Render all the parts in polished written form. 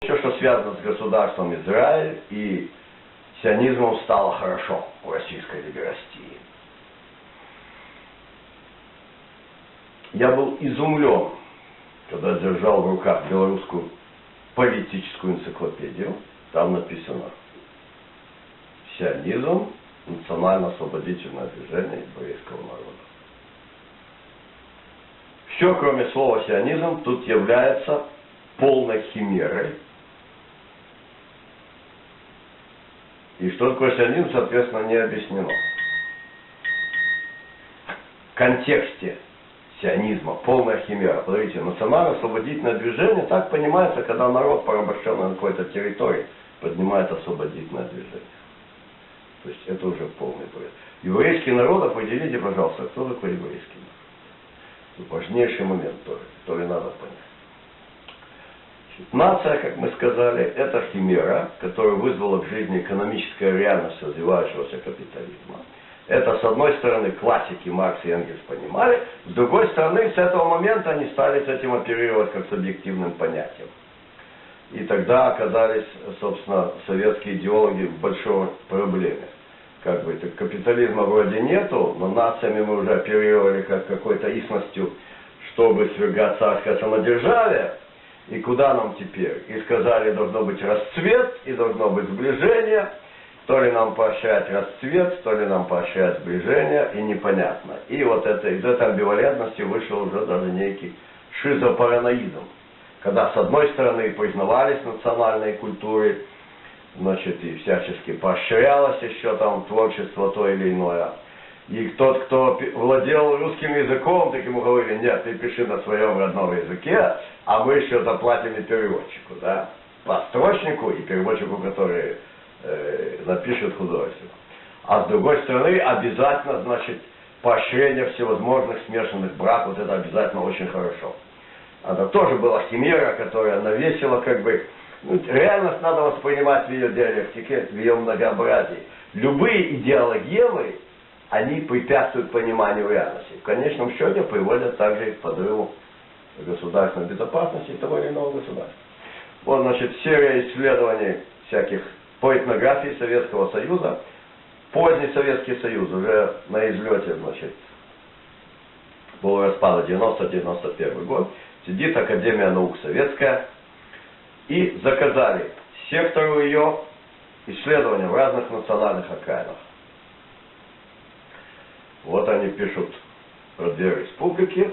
Все, что связано с государством Израиль и сионизмом, стало хорошо в Российской Либерастии. Я был изумлен, когда держал в руках белорусскую политическую энциклопедию. Там написано: сионизм — национально-освободительное движение еврейского народа. Все, кроме слова сионизм, тут является полной химерой. И что такое сионизм, соответственно, не объяснено. В контексте сионизма полная химера. Смотрите, национально-освободительное движение так понимается, когда народ, порабощенный на какой-то территории, поднимает освободительное движение. То есть это уже полный бред. Еврейский народ, определите, пожалуйста, кто такой еврейский народ. Важнейший момент тоже, который надо понять. Нация, как мы сказали, это химера, которая вызвала в жизни экономическая реальность развивающегося капитализма. Это, с одной стороны, классики Маркс и Энгельс понимали, с другой стороны, с этого момента они стали с этим оперировать как с объективным понятием. И тогда оказались, собственно, советские идеологи в большой проблеме. Как бы, капитализма вроде нету, но нациями мы уже оперировали как какой-то истностью, чтобы свергать царское самодержавие. И куда нам теперь? И сказали, должно быть расцвет, и должно быть сближение. То ли нам поощрять расцвет, то ли нам поощрять сближение, и непонятно. И вот это, из этой амбивалентности вышел уже даже некий шизопараноизм. Когда с одной стороны признавались национальные культуры, значит, и всячески поощрялось еще там творчество то или иное. И тот, кто владел русским языком, так ему говорили: нет, ты пиши на своем родном языке, а мы еще заплатим и переводчику, да, подстрочнику и переводчику, который напишет художественно. А с другой стороны, обязательно, значит, поощрение всевозможных смешанных браков, вот это обязательно очень хорошо. Это тоже была химера, которая навесила, как бы, реальность надо воспринимать в ее диалектике, в ее многообразии. Любые идеологемы, они препятствуют пониманию реальности. В конечном счете приводят также и к подрыву государственной безопасности того или иного государства. Вот, значит, серия исследований всяких по этнографии Советского Союза. Поздний Советский Союз, уже на излете, значит, был распад 90-91 год. Сидит Академия наук советская. И заказали сектору ее исследования в разных национальных окраинах. Вот они пишут про две республики,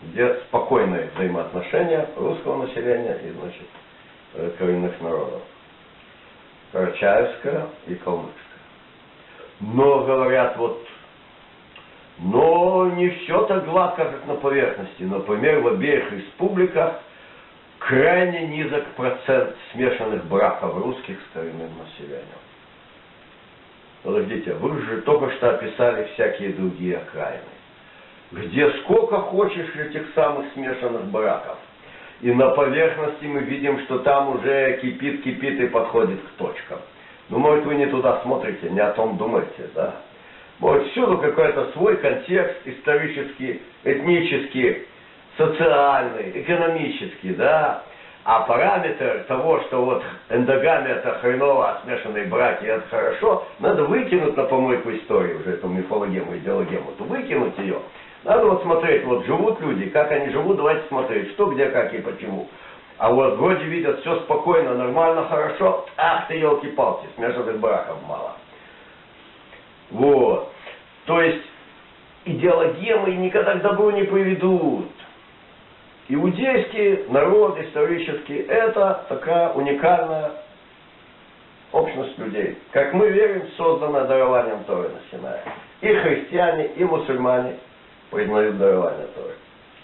где спокойные взаимоотношения русского населения и, значит, коренных народов. Карачаевская и Калмыцкая. Но, говорят, вот, но не все так гладко, как на поверхности. Например, в обеих республиках крайне низок процент смешанных браков русских с коренным населением. Подождите, вы же только что описали всякие другие окраины, где сколько хочешь этих самых смешанных браков. И на поверхности мы видим, что там уже кипит и подходит к точкам. Ну, может, вы не туда смотрите, не о том думаете, да? Может, всюду какой-то свой контекст исторический, этнический, социальный, экономический, да? А параметр того, что вот эндогамия это хреново, а смешанные браки это хорошо, надо выкинуть на помойку истории уже эту мифологему, идеологему, то выкинуть ее. Надо вот смотреть, вот живут люди, как они живут, давайте смотреть, что, где, как и почему. А вот вроде видят все спокойно, нормально, хорошо, ах ты, елки-палки, смешанных браков мало. Вот. То есть идеологемы никогда к добру не приведут. Иудейский народ исторический – это такая уникальная общность людей. Как мы верим, созданная дарованием Торы на Синае. И христиане, и мусульмане признают дарование Торы.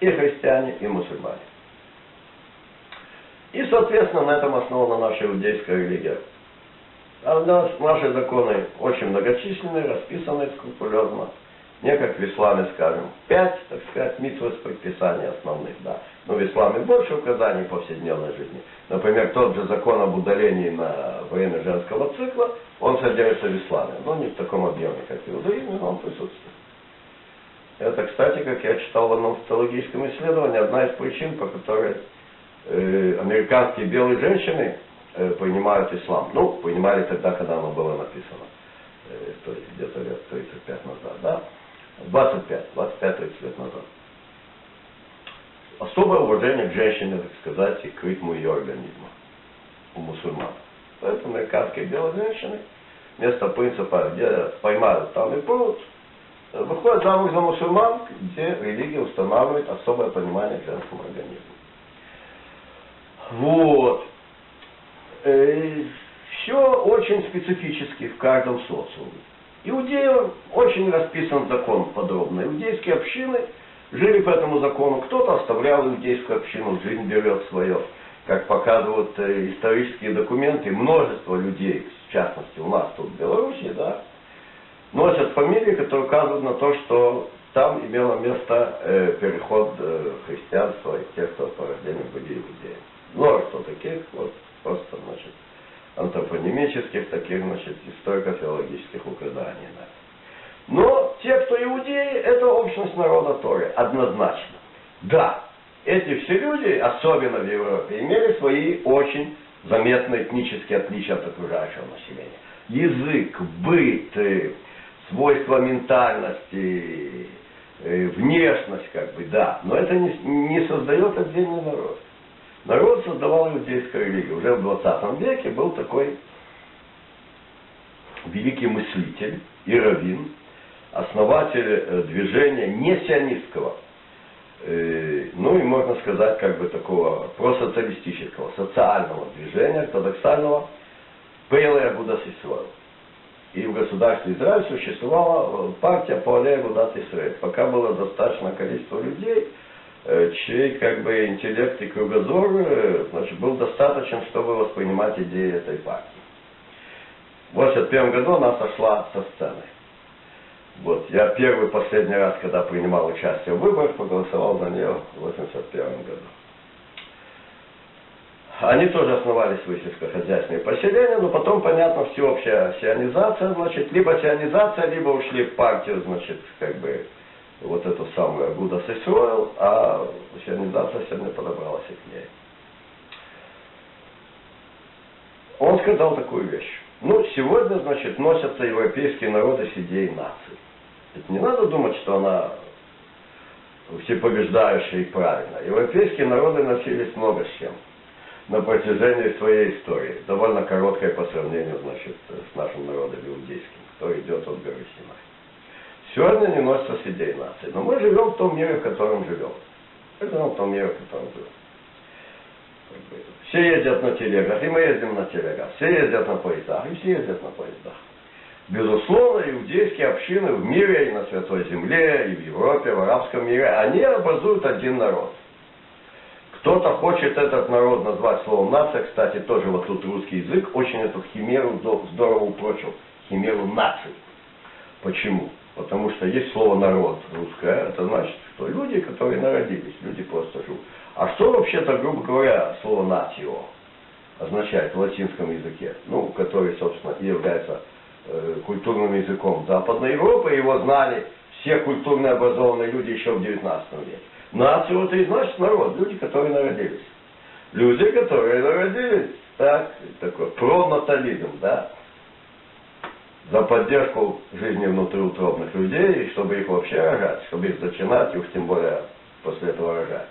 И христиане, и мусульмане. И, соответственно, на этом основана наша иудейская религия. А у нас наши законы очень многочисленные, расписаны скрупулезно. Не как в исламе, скажем, 5, так сказать, мицвот предписаний основных, да. Но в исламе больше указаний повседневной жизни. Например, тот же закон об удалении на время женского цикла, он содержится в исламе. Но не в таком объеме, как в иудаизме, но он присутствует. Это, кстати, как я читал в одном социологическом исследовании, одна из причин, по которой американские белые женщины принимают ислам. Ну, принимали тогда, когда оно было написано. То есть где-то лет 35 назад, да? 25-30 лет назад. Особое уважение к женщине, так сказать, и к ритму ее организма у мусульман. Поэтому американские белые женщины вместо принципа, где поймают, там и прут, выходят замуж за мусульман, где религия устанавливает особое понимание к женскому организму. Вот. Все очень специфически в каждом социуме. Иудеям очень расписан закон подробно. Иудейские общины жили по этому закону. Кто-то оставлял иудейскую общину, жизнь берет свое. Как показывают исторические документы, множество людей, в частности у нас тут в Беларуси, да, носят фамилии, которые указывают на то, что там имело место переход христианства и тех, кто по рождению были иудеями. Множество таких, вот, просто, значит, антропонимических, таких, значит, историко-филологических указаний. Да. Но те, кто иудеи, это общность народа Торы, однозначно. Да, эти все люди, особенно в Европе, имели свои очень заметные этнические отличия от окружающего населения. Язык, быт, свойства ментальности, внешность, как бы, да. Но это не создает отдельный народ. Народ создавал иудейскую религию. Уже в 20 веке был такой великий мыслитель и раввин, основатель движения не сионистского, ну и можно сказать, как бы такого просоциалистического, социального движения, ортодоксального, Пейле Агудас Исраэль. И в государстве Израиль существовала партия Пейле Агудас Исраэль. Пока было достаточное количество людей, чей как бы интеллект и кругозор, значит, был достаточен, чтобы воспринимать идеи этой партии. В 1981 году она сошла со сцены. Вот, я первый, последний раз, когда принимал участие в выборах, проголосовал за нее в 1981 году. Они тоже основали свои сельскохозяйственные поселения, но потом, понятно, всеобщая сионизация, значит, либо сионизация, либо ушли в партию, значит, как бы, вот эту самую Агудас Исраэль, а сионизация сегодня подобралась и к ней. Он сказал такую вещь. Ну, сегодня, значит, носятся европейские народы с идеей нации. Ведь не надо думать, что она всепобеждающая и правильная. Европейские народы носились много с чем на протяжении своей истории. Довольно короткой по сравнению, значит, с нашим народом иудейским, кто идет от горы Синай. Сегодня не носятся с идеей нации. Но мы живем в том мире, в котором живем. Мы живем в том мире, в котором живем. Все ездят на телегах, и мы ездим на телегах. Все ездят на поездах, и все ездят на поездах. Безусловно, иудейские общины в мире, и на Святой Земле, и в Европе, в арабском мире, они образуют один народ. Кто-то хочет этот народ назвать словом нация. Кстати, тоже вот тут русский язык очень эту химеру здорово упрочил. Химеру нации. Почему? Потому что есть слово народ русское. Это значит, что люди, которые народились, люди просто живут. А что вообще-то, грубо говоря, слово «натио» означает в латинском языке? Ну, который, собственно, и является культурным языком Западной Европы. Его знали все культурно образованные люди еще в 19 веке. Нация это и значит народ, люди, которые народились. Люди, которые народились, так, такой пронатализм, да, за поддержку жизни внутриутробных людей, и чтобы их вообще рожать, чтобы их зачинать, и уж тем более после этого рожать.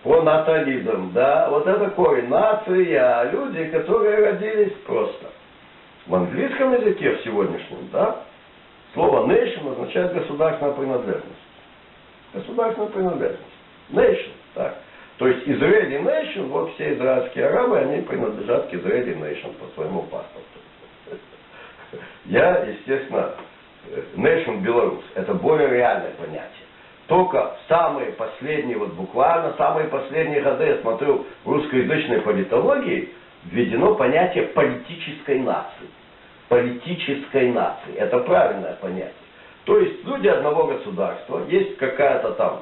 Пронатализм, да, вот это корень, нация, люди, которые родились просто. В английском языке в сегодняшнем, да, слово nation означает государственная принадлежность. Государственная принадлежность. Nation, так. То есть Израиль Nation, вот все израильские арабы, они принадлежат к Израиль Nation по своему паспорту. Я, естественно, Nation Беларусь. Это более реальное понятие. Только в самые последние, вот буквально самые последние годы, я смотрю, в русскоязычной политологии введено понятие политической нации. Политической нации. Это правильное понятие. То есть люди одного государства, есть какая-то там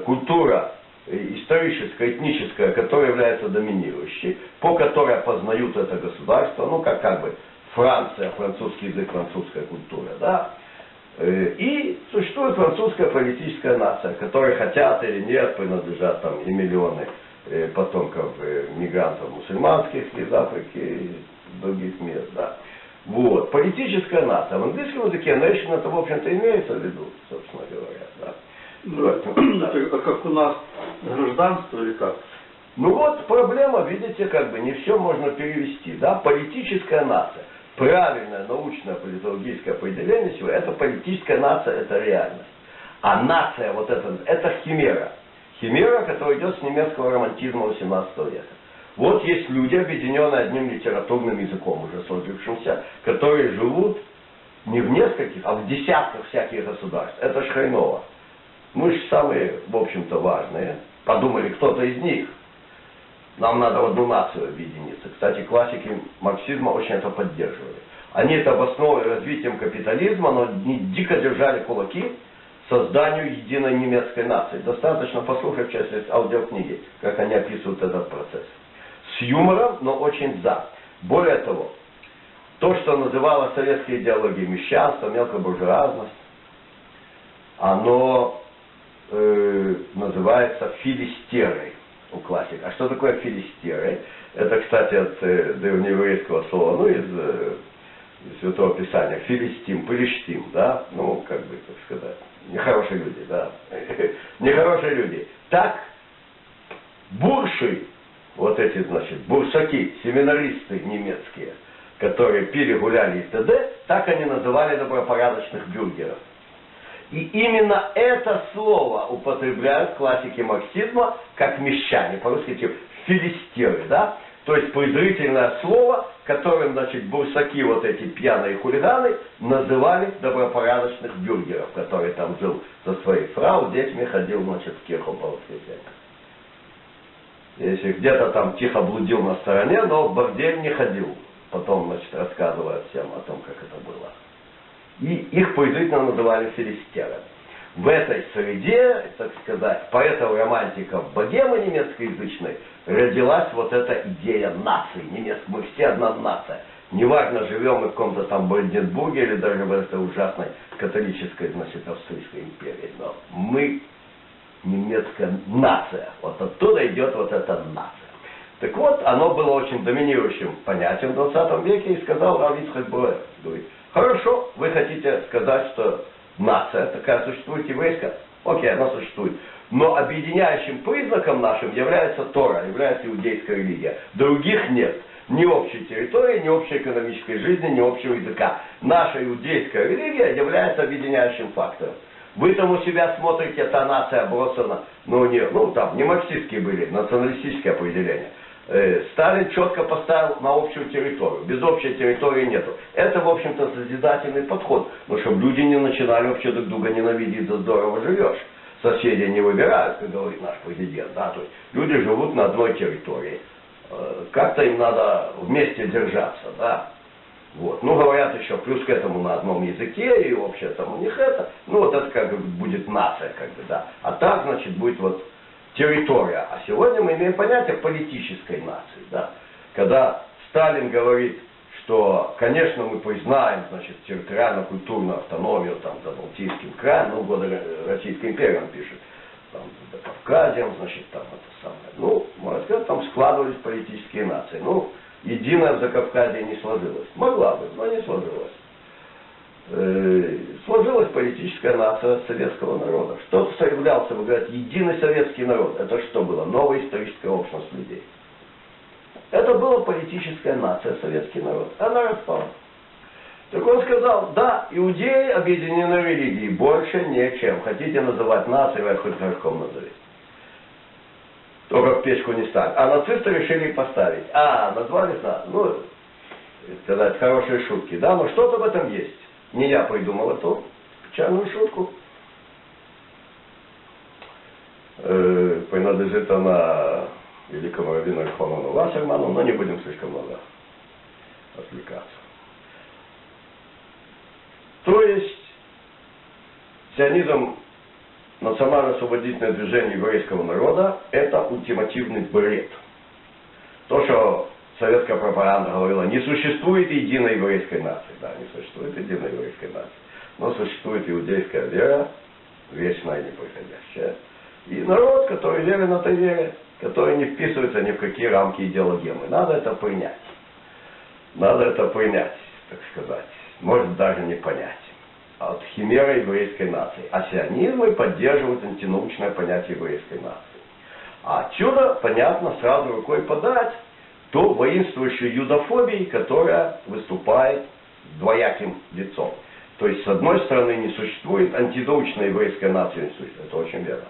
культура историческая, этническая, которая является доминирующей, по которой познают это государство, ну как бы Франция, французский язык, французская культура, да. И существует французская политическая нация, которой хотят или нет, принадлежат там и миллионы потомков мигрантов мусульманских из Африки и других мест, да. Вот. Политическая нация. В английском языке nation это, в общем-то, имеется в виду, собственно говоря, да. Это как у нас гражданство или как? Ну вот проблема, видите, как бы не все можно перевести, да. Политическая нация. Правильное научное политологическое определение всего, это политическая нация, это реальность. А нация, вот это химера. Химера, которая идет с немецкого романтизма 18 века. Вот есть люди, объединенные одним литературным языком, уже сложившимся, которые живут не в нескольких, а в десятках всяких государств. Это ж хреново. Мы же самые, в общем-то, важные. Подумали, кто-то из них. Нам надо в одну нацию объединиться. Кстати, классики марксизма очень это поддерживали. Они это обосновывали развитием капитализма, но не дико держали кулаки созданию единой немецкой нации. Достаточно послушать часть аудиокниги, как они описывают этот процесс. С юмором, но очень за. Более того, то, что называлось советской идеологией мещанство, мелкобуржуазность, оно называется филистерой у классик. А что такое филистеры? Это, кстати, от древнееврейского слова, ну, из Святого Писания. Филистим, пылиштим, да? Ну, как бы, так сказать, нехорошие люди, да? Нехорошие люди. Так, бурши, вот эти, значит, бурсаки, семинаристы немецкие, которые пили, гуляли и т.д., так они называли добропорядочных бюргеров. И именно это слово употребляют классики марксизма как мещане, по-русски типа филистеры, да? То есть презрительное слово, которым, значит, бурсаки, вот эти пьяные хулиганы, называли добропорядочных бюргеров, который там жил со своей фрау, детьми ходил, значит, в кирху по воскресеньям. Если где-то там тихо блудил на стороне, но в бордель не ходил. Потом, значит, рассказывая всем о том, как это было. И их презрительно называли филистерами. В этой среде, так сказать, поэтов-романтиков богемы немецкоязычной родилась вот эта идея нации. Мы все одна нация. Неважно, живем мы в каком-то там Бранденбурге или даже в этой ужасной католической, значит, Австрийской империи. Но мы немецкая нация. Вот оттуда идет вот эта нация. Так вот, оно было очень доминирующим понятием в 20 веке, и сказал Рав Ицхак Бруэр, говорит, хорошо, вы хотите сказать, что нация такая существует еврейская? Окей, она существует. Но объединяющим признаком нашим является Тора, является иудейская религия. Других нет. Ни общей территории, ни общей экономической жизни, ни общего языка. Наша иудейская религия является объединяющим фактором. Вы там у себя смотрите, эта нация бросана, там не марксистские были, националистические определения. Сталин четко поставил на общую территорию. Без общей территории нету. Это, в общем-то, созидательный подход. Но чтобы люди не начинали вообще друг друга ненавидеть, за здорово живешь. Соседи не выбирают, как говорит наш президент. Да? То есть люди живут на одной территории. Как-то им надо вместе держаться. Да? Вот. Ну, говорят еще, плюс к этому на одном языке, и вообще там у них это. Ну, вот это как бы будет нация, как бы, да. А так, значит, будет вот территория. А сегодня мы имеем понятие политической нации, да. Когда Сталин говорит, что, конечно, мы признаем, значит, территориально-культурную автономию, там, за Балтийским краем, ну, годы Российской империи он пишет, там, за Кавказем, значит, там, это самое. Ну, можно сказать, там складывались политические нации. Ну, единая в Закавказье не сложилась. Могла бы, но не сложилась. Сложилась политическая нация советского народа. Что-то являлся, вы говорите, единый советский народ. Это что было? Новая историческая общность людей. Это была политическая нация, советский народ. Она распала. Так он сказал, да, иудеи объединены в религии, больше нечем. Хотите называть нацией, хоть горшком назовите. Только в печку не ставят. А нацисты решили поставить. Назвались, ну, сказать, хорошие шутки. Да, но что-то в этом есть. Не я придумал эту печальную шутку. Принадлежит она великому раввину Эльхонану Вассерману, но не будем слишком много отвлекаться. То есть, сионизм, национально-освободительное движение еврейского народа, это ультимативный бред. То, что советская пропаганда говорила, не существует единой еврейской нации. Да, не существует единой еврейской нации. Но существует иудейская вера, вечная и неприходящая. И народ, который верен этой вере, которые не вписываются ни в какие рамки идеологемы. Надо это принять. Надо это принять, так сказать. Может даже не понять. От химеры еврейской нации. А сионизмы поддерживают антинаучное понятие еврейской нации. А отсюда, понятно, сразу рукой подать ту воинствующую юдофобии, которая выступает двояким лицом. То есть, с одной стороны, не существует антинаучная еврейская нация, не существует. Это очень верно.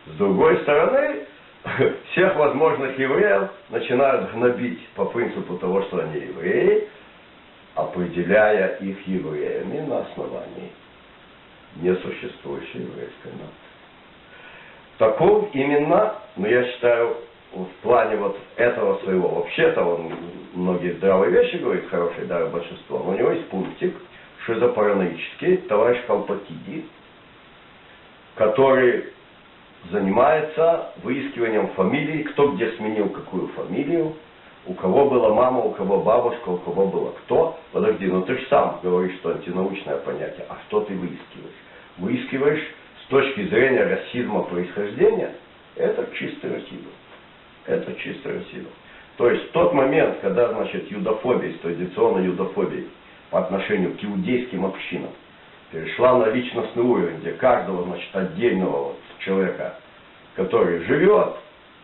С другой стороны, всех возможных евреев начинают гнобить по принципу того, что они евреи, определяя их евреями на основании несуществующей еврейской нации. Таков именно, но я считаю, в плане вот этого своего, вообще-то он многие здравые вещи говорит, хорошие даже большинство, но у него есть пунктик шизопараноический, товарищ Халпакиди, который занимается выискиванием фамилий, кто где сменил какую фамилию, у кого была мама, у кого бабушка, у кого было кто. Подожди, ну ты же сам говоришь, что антинаучное понятие. А что ты выискиваешь? Выискиваешь с точки зрения расизма происхождения, это чистый расизм. Это чистый расизм. То есть в тот момент, когда, значит, юдофобия, традиционная юдофобия по отношению к иудейским общинам перешла на личностный уровень, где каждого, значит, отдельного вот человека, который живет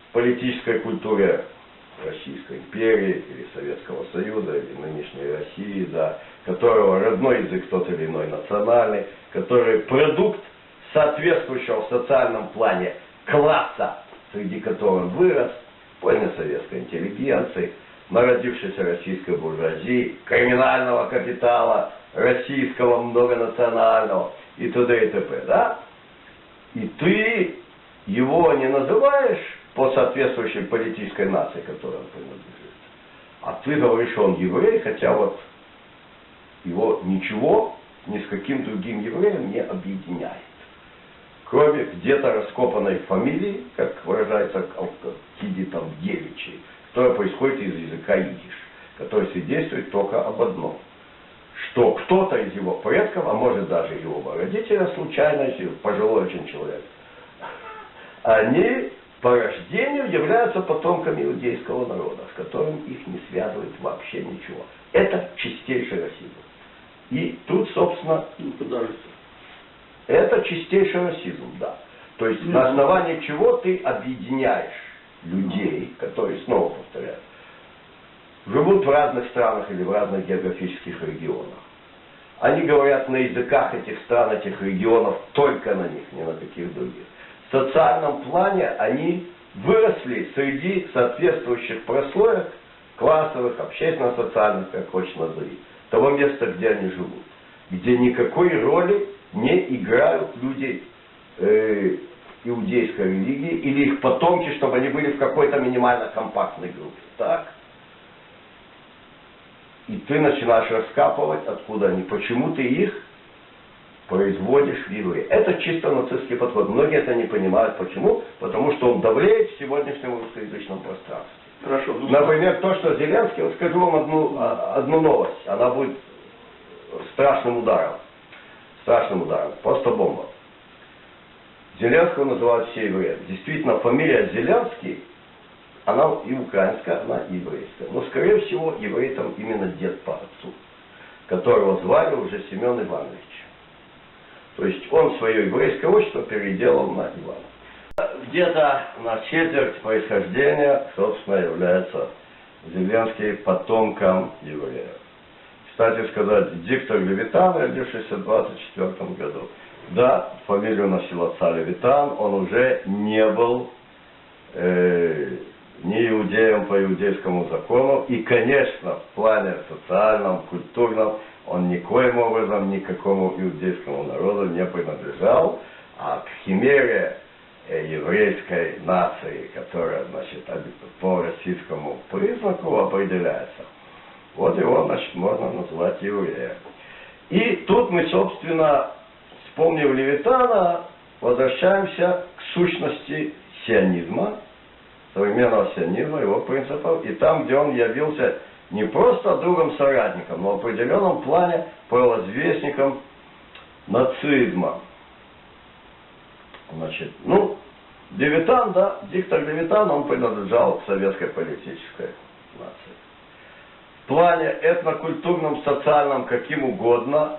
в политической культуре Российской империи или Советского Союза или нынешней России, да, которого родной язык тот или иной национальный, который продукт соответствующего в социальном плане класса, среди которого он вырос, позднесоветской интеллигенции, народившейся российской буржуазии, криминального капитала, российского многонационального и т.д. и т.п. Да? И ты его не называешь по соответствующей политической нации, которой он принадлежит. А ты говоришь, что он еврей, хотя вот его ничего ни с каким другим евреем не объединяет. Кроме где-то раскопанной фамилии, как выражается Киди там девичьей, которая происходит из языка идиш, который свидетельствует только об одном. Что кто-то из его предков, а может даже его родителя случайно, пожилой очень человек, они по рождению являются потомками иудейского народа, с которым их не связывает вообще ничего. Это чистейший расизм. И тут, собственно, это чистейший расизм, да. То есть на основании чего ты объединяешь людей, которые, снова повторяю, живут в разных странах или в разных географических регионах. Они говорят на языках этих стран, этих регионов, только на них, не на каких других. В социальном плане они выросли среди соответствующих прослоек, классовых, общественно-социальных, как хочешь назови, того места, где они живут, где никакой роли не играют люди иудейской религии или их потомки, чтобы они были в какой-то минимально компактной группе. Так? И ты начинаешь раскапывать, откуда они, почему ты их производишь в евреи. Это чисто нацистский подход. Многие это не понимают. Почему? Потому что он давлеет в сегодняшнем русскоязычном пространстве. Хорошо. Например, то, что Зеленский, вот скажу вам одну новость. Она будет страшным ударом. Страшным ударом. Просто бомба. Зеленского называют все евреи. Действительно, фамилия Зеленский, она и украинская, она и еврейская. Но, скорее всего, еврей там именно дед по отцу, которого звали уже Семен Иванович. То есть он свое еврейское отчество переделал на Ивана. Где-то на четверть происхождения, собственно, является Зеленский потомком евреев. Кстати сказать, диктор Левитан, родившийся в 24 году, да, фамилию носил отца Левитан, он уже не был не иудеем по иудейскому закону, и, конечно, в плане социальном, культурном, он никоим образом никакому иудейскому народу не принадлежал, а к химере еврейской нации, которая, значит, по российскому признаку определяется, вот его, значит, можно назвать евреем. И тут мы, собственно, вспомнив Левитана, возвращаемся к сущности сионизма, современного сионизма, его принципов, и там, где он явился не просто другом-соратником, но в определенном плане провозвестником нацизма. Значит, ну, Левитан, да, диктор Левитан, он принадлежал к советской политической нации. В плане этнокультурном, социальном, каким угодно,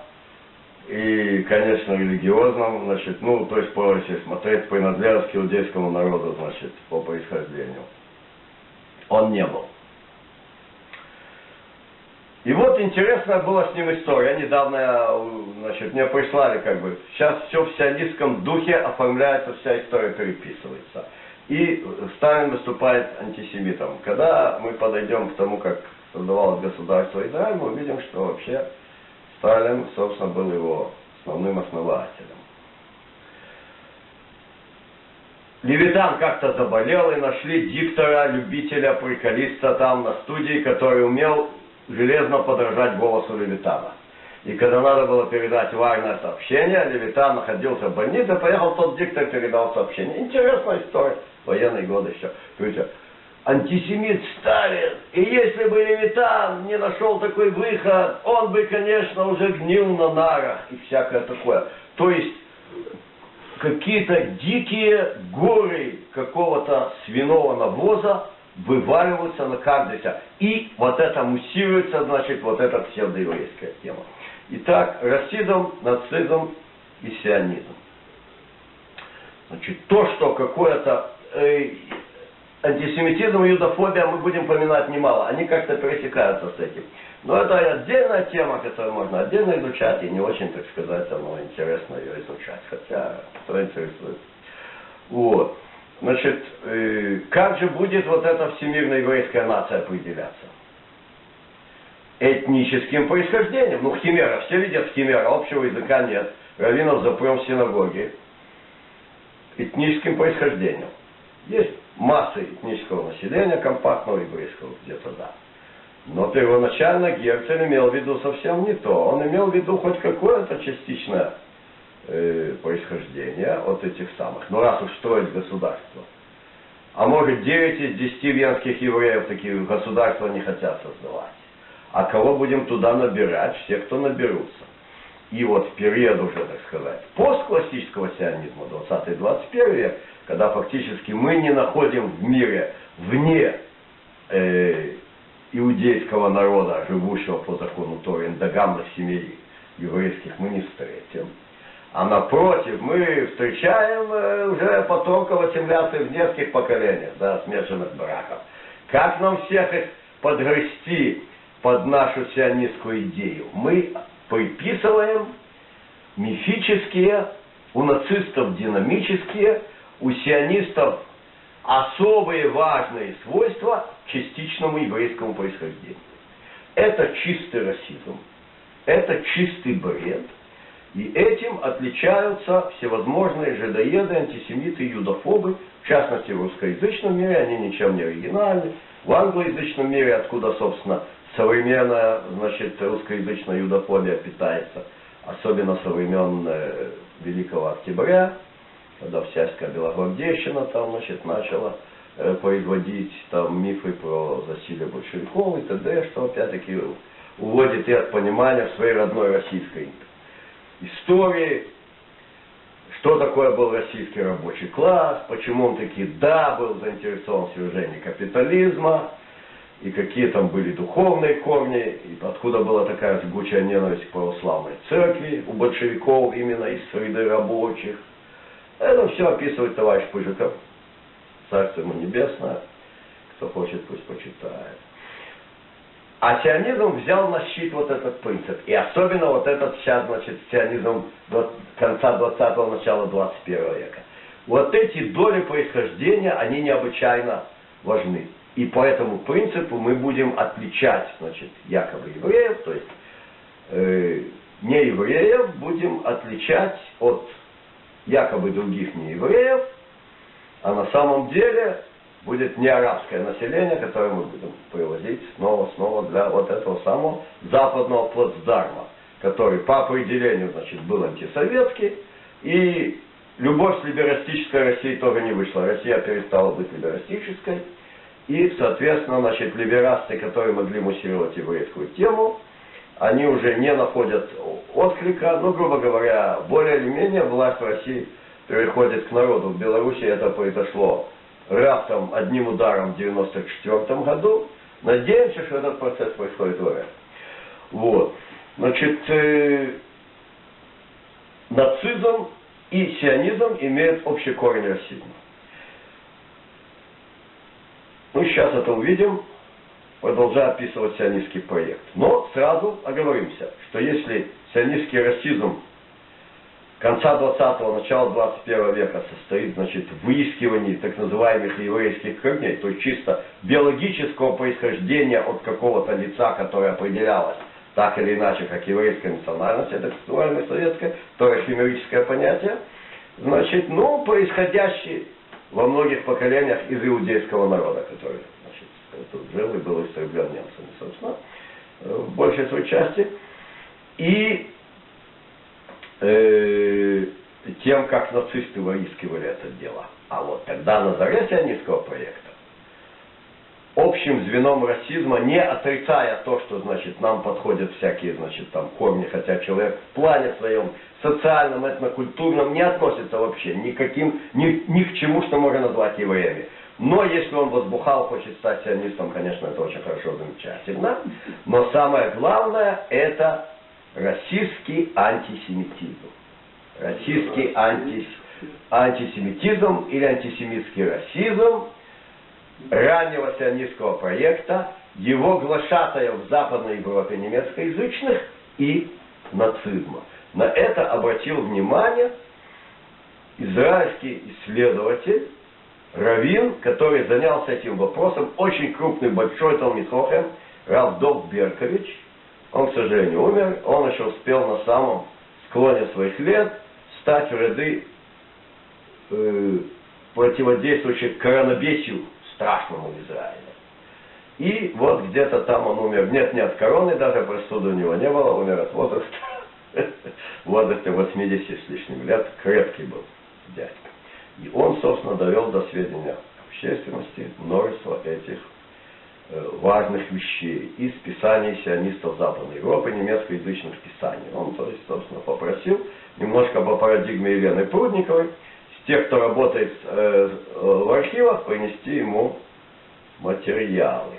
и, конечно, религиозном, значит, ну, то есть, если смотреть принадлежность к иудейскому народу, значит, по происхождению, он не был. И вот интересная была с ним история. Недавно, значит, мне прислали, сейчас все в сионистском духе оформляется, вся история переписывается. И Сталин выступает антисемитом. Когда мы подойдем к тому, как создавалось государство Израиль, мы увидим, что вообще Сталин, собственно, был его основным основателем. Левитан как-то заболел, и нашли диктора, любителя, приколиста там на студии, который умел железно подражать голосу Левитана. И когда надо было передать важное сообщение, Левитан находился в больнице, поехал тот диктор, передал сообщение. Интересная история. Военные годы еще. Говорите, антисемит Сталин. И если бы Левитан не нашел такой выход, он бы, конечно, уже гнил на нарах и всякое такое. То есть какие-то дикие горы какого-то свиного навоза вываливаются на каждый ся. И вот это муссируется, значит, вот эта псевдоеврейская тема. Итак, расизм, нацизм и сионизм. Значит, то, что какое-то антисемитизм и юдофобия мы будем поминать немало. Они как-то пересекаются с этим. Но это отдельная тема, которую можно отдельно изучать, и не очень, так сказать, интересно ее изучать. Хотя, кто интересует. Вот. Значит, как же будет вот эта всемирная еврейская нация определяться? Этническим происхождением. Ну, химера, все видят химера, общего языка нет. Раввинов запрем в синагоге. Этническим происхождением. Есть масса этнического населения, компактного еврейского, где-то да. Но первоначально Герцель имел в виду совсем не то. Он имел в виду хоть какое-то частичное происхождение от этих самых. Ну, раз уж строить государство. А может, 9 из 10 венских евреев такие государства не хотят создавать. А кого будем туда набирать? Все, кто наберутся. И вот в период уже, так сказать, постклассического сионизма, 20-21 век, когда фактически мы не находим в мире вне иудейского народа, живущего по закону Торы, эндогамных семей еврейских, мы не встретим. А напротив, мы встречаем уже потомков ассимиляции в нескольких поколениях, да, смешанных браков. Как нам всех их подгрести под нашу сионистскую идею? Мы приписываем мифические, у нацистов динамические, у сионистов особые важные свойства частичному еврейскому происхождению. Это чистый расизм, это чистый бред, и этим отличаются всевозможные жидоеды, антисемиты, юдофобы, в частности в русскоязычном мире, они ничем не оригинальны, в англоязычном мире, откуда, собственно, современная, значит, русскоязычная юдофобия питается, особенно со времен Великого Октября, когда всякая белогвардейщина там, значит, начала производить там мифы про засилие большевиков и т.д., что опять-таки уводит и от понимания в своей родной российской истории, что такое был российский рабочий класс, почему он таки был заинтересован в свержении капитализма, и какие там были духовные корни, и откуда была такая жгучая ненависть к православной церкви у большевиков именно из среды рабочих. Это все описывает товарищ Пыжиков, царство ему небесное, кто хочет, пусть почитает. А сионизм взял на щит вот этот принцип. И особенно вот этот сейчас, значит, сионизм конца 20-го, начала 21 века. Вот эти доли происхождения, они необычайно важны. И по этому принципу мы будем отличать, значит, якобы евреев, то есть не евреев будем отличать от якобы других неевреев, а на самом деле будет неарабское население, которое мы будем привозить снова для вот этого самого западного плацдарма, который по определению, значит, был антисоветский, и любовь с либерастической Россией тоже не вышла. Россия перестала быть либерастической, и, соответственно, значит, либерасты, которые могли муссировать еврейскую тему, они уже не находят отклика, ну, грубо говоря, более или менее власть в России переходит к народу в Беларуси, это произошло раптом одним ударом в 1994 году. Надеемся, что этот процесс происходит в РФ. Вот. Значит, нацизм и сионизм имеют общий корень расизма. Мы сейчас это увидим, продолжая описывать сионистский проект. Но сразу оговоримся, что если сионистский расизм конца 20-го, начала 21 века состоит, значит, в выискивании так называемых еврейских корней, то есть чисто биологического происхождения от какого-то лица, которое определялось так или иначе, как еврейская национальность, это концептуальное советское, то есть химерическое понятие, значит, ну, происходящее во многих поколениях из иудейского народа, который, значит, тут жил и был истреблен немцами, собственно, в большей своей части. И тем, как нацисты выискивали это дело. А вот тогда на заре сионистского проекта общим звеном расизма, не отрицая то, что, значит, нам подходят всякие, значит, там корни, хотя человек в плане своем социальном, этнокультурном не относится вообще ни к чему, что можно назвать евреями. Но если он возбухал, хочет стать сионистом, конечно, это очень хорошо, замечательно. Но самое главное, это российский антисемитизм. Российский антисемитизм или антисемитский расизм раннего сионистского проекта, его глашатаев в Западной Европе немецкоязычных и нацизма. На это обратил внимание израильский исследователь, раввин, который занялся этим вопросом, очень крупный, большой талмид хохем, рав Дов Беркович. Он, к сожалению, умер, он еще успел на самом склоне своих лет стать в ряды противодействующих коронабесию страшному в Израиле. И вот где-то там он умер. Нет, не от короны, даже простуды у него не было, умер от возраста. В возрасте 80 с лишним лет, крепкий был дядька. И он, собственно, довел до сведения общественности множество этих важных вещей из писаний сионистов Западной Европы, немецкоязычных писаний. Он, то есть, собственно, попросил немножко по парадигме Елены Прудниковой с тех, кто работает в архивах, принести ему материалы.